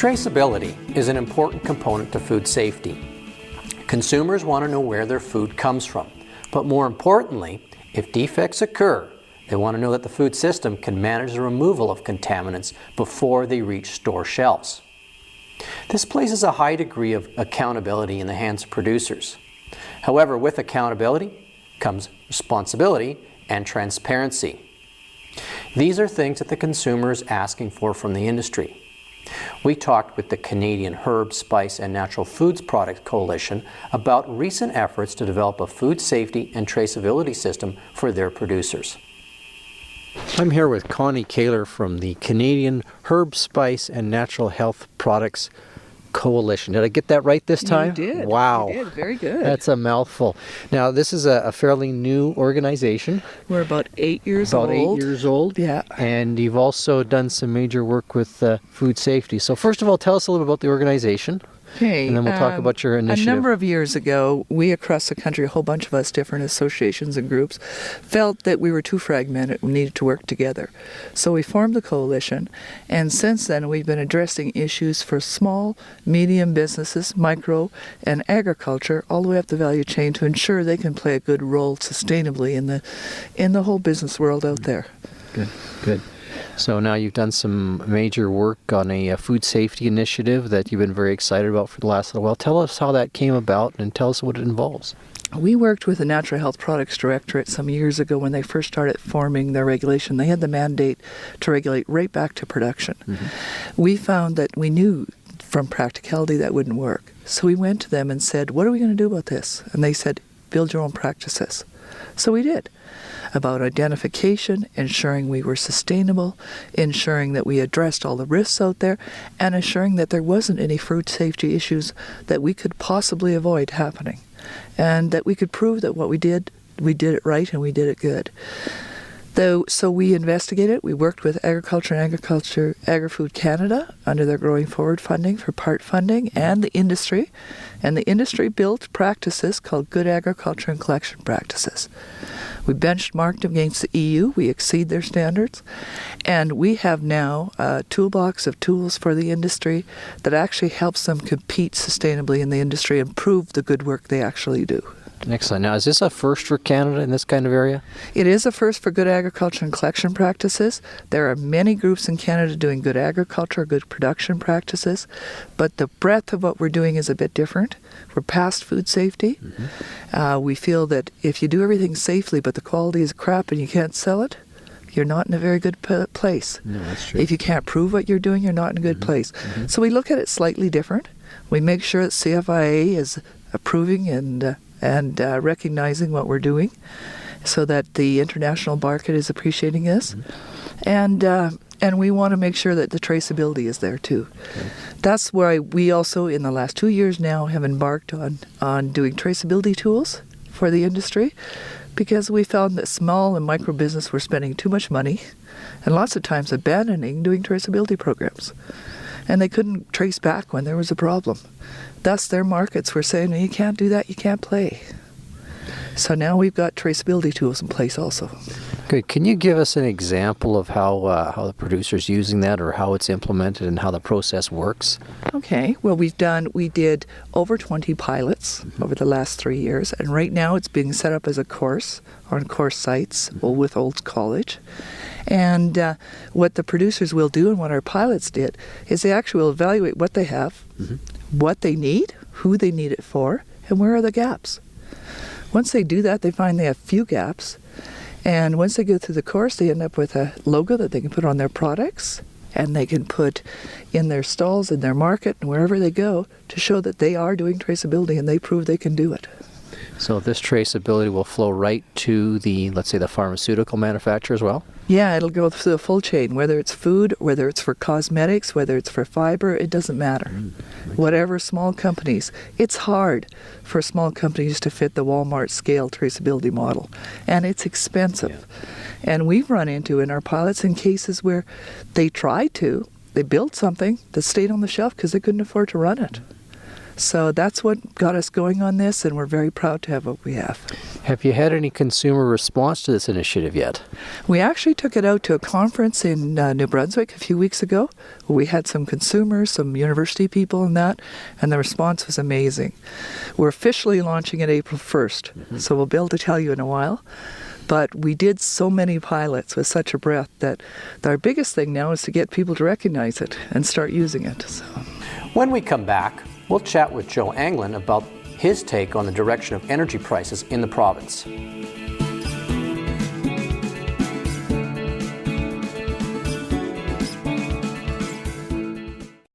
Traceability is an important component to food safety. Consumers want to know where their food comes from, but more importantly, if defects occur, they want to know that the food system can manage the removal of contaminants before they reach store shelves. This places a high degree of accountability in the hands of producers. However, with accountability comes responsibility and transparency. These are things that the consumer is asking for from the industry. We talked with the Canadian Herb, Spice and Natural Foods Products Coalition about recent efforts to develop a food safety and traceability system for their producers. I'm here with Connie Kehler from the Canadian Herb, Spice and Natural Health Products Coalition. Did I get that right this time? You did. Wow. You did. Very good. That's a mouthful. Now, this is a fairly new organization. We're about 8 years old. About 8 years old. Yeah. And you've also done some major work with food safety. So first of all, tell us a little bit about the organization. Okay. And then we'll talk about your initiative. A number of years ago, we across the country, a whole bunch of us, different associations and groups, felt that we were too fragmented and needed to work together. So we formed the coalition, and since then we've been addressing issues for small, medium businesses, micro, and agriculture, all the way up the value chain to ensure they can play a good role sustainably in the whole business world out there. Good, good. So now you've done some major work on a food safety initiative that you've been very excited about for the last little while. Tell us how that came about and tell us what it involves. We worked with the Natural Health Products Directorate some years ago when they first started forming their regulation. They had the mandate to regulate right back to production. Mm-hmm. We found that we knew from practicality that wouldn't work. So we went to them and said, what are we going to do about this? And they said, build your own practices. So we did. About identification, ensuring we were sustainable, ensuring that we addressed all the risks out there, and ensuring that there wasn't any food safety issues that we could possibly avoid happening, and that we could prove that what we did it right and we did it good. So we investigated. We worked with Agriculture and Agri-Food Canada under their Growing Forward funding for part funding and the industry. And the industry built practices called Good Agriculture and Collection Practices. We benchmarked against the EU. We exceed their standards. And we have now a toolbox of tools for the industry that actually helps them compete sustainably in the industry and prove the good work they actually do. Excellent. Now, is this a first for Canada in this kind of area? It is a first for good agriculture and collection practices. There are many groups in Canada doing good agriculture, good production practices, but the breadth of what we're doing is a bit different. We're past food safety. Mm-hmm. We feel that if you do everything safely, but the quality is crap and you can't sell it, you're not in a very good place. No, that's true. If you can't prove what you're doing, you're not in a good place. Mm-hmm. So we look at it slightly different. We make sure that CFIA is approving and recognizing what we're doing so that the international market is appreciating this. Mm-hmm. And we want to make sure that the traceability is there too. Okay. That's why we also, in the last 2 years now, have embarked on doing traceability tools for the industry, because we found that small and micro business were spending too much money and lots of times abandoning doing traceability programs. And they couldn't trace back when there was a problem. Thus, their markets were saying, you can't do that, you can't play. So now we've got traceability tools in place also. Good. Can you give us an example of how the producer's using that, or how it's implemented and how the process works? Okay. Well, we did over 20 pilots over the last 3 years, and right now it's being set up as a course on course sites with Olds College. And what the producers will do, and what our pilots did, is they actually will evaluate what they have, what they need, who they need it for, and where are the gaps. Once they do that, they find they have few gaps. And once they go through the course, they end up with a logo that they can put on their products, and they can put in their stalls, in their market, and wherever they go, to show that they are doing traceability and they prove they can do it. So this traceability will flow right to the, let's say, the pharmaceutical manufacturer as well? Yeah, it'll go through the full chain, whether it's food, whether it's for cosmetics, whether it's for fiber, it doesn't matter. Whatever small companies. It's hard for small companies to fit the Walmart scale traceability model, and it's expensive. Yeah. And we've run into in our pilots in cases where they built something that stayed on the shelf because they couldn't afford to run it. So that's what got us going on this, and we're very proud to have what we have. Have you had any consumer response to this initiative yet? We actually took it out to a conference in New Brunswick a few weeks ago. We had some consumers, some university people and the response was amazing. We're officially launching it April 1st, so we'll be able to tell you in a while. But we did so many pilots with such a breadth that our biggest thing now is to get people to recognize it and start using it. So. When we come back, we'll chat with Joe Anglin about his take on the direction of energy prices in the province.